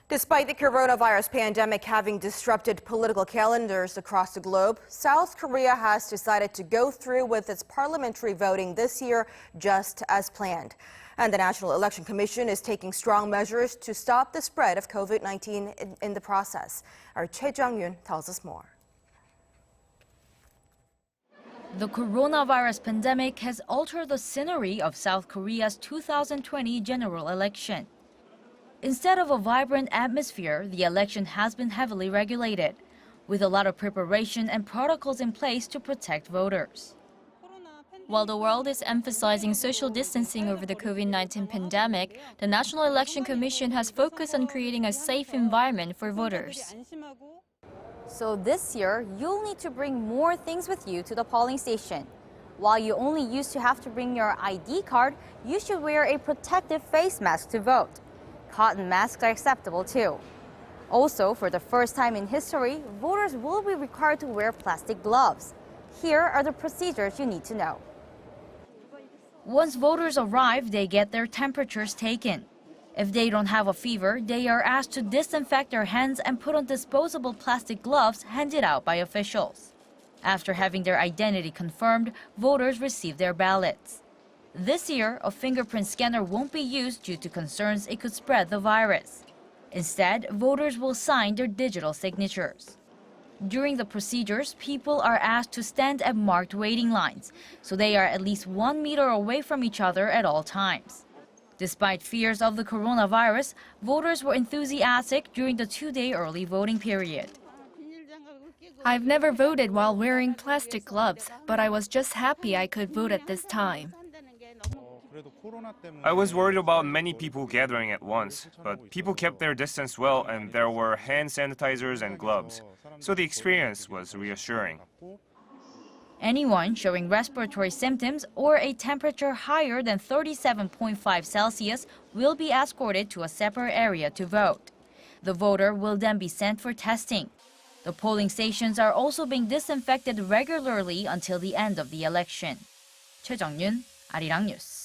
Despite the coronavirus pandemic having disrupted political calendars across the globe, South Korea has decided to go through with its parliamentary voting this year just as planned. And the National Election Commission is taking strong measures to stop the spread of COVID-19 in the process. Our Choi Jeong-yoon tells us more. The coronavirus pandemic has altered the scenery of South Korea's 2020 general election. Instead of a vibrant atmosphere, the election has been heavily regulated, with a lot of preparation and protocols in place to protect voters. While the world is emphasizing social distancing over the COVID-19 pandemic, the National Election Commission has focused on creating a safe environment for voters. So this year, you'll need to bring more things with you to the polling station. While you only used to have to bring your ID card, you should wear a protective face mask to vote. Cotton masks are acceptable too. Also, for the first time in history, voters will be required to wear plastic gloves. Here are the procedures you need to know. Once voters arrive, they get their temperatures taken. If they don't have a fever, they are asked to disinfect their hands and put on disposable plastic gloves handed out by officials. After having their identity confirmed, voters receive their ballots. This year, a fingerprint scanner won't be used due to concerns it could spread the virus. Instead, voters will sign their digital signatures. During the procedures, people are asked to stand at marked waiting lines, so they are at least 1 meter away from each other at all times. Despite fears of the coronavirus, voters were enthusiastic during the 2-day early voting period. I've never voted while wearing plastic gloves, but I was just happy I could vote at this time. I was worried about many people gathering at once, but people kept their distance well and there were hand sanitizers and gloves, so the experience was reassuring. Anyone showing respiratory symptoms or a temperature higher than 37.5 Celsius will be escorted to a separate area to vote. The voter will then be sent for testing. The polling stations are also being disinfected regularly until the end of the election. Choi Jeong-yoon, Arirang News.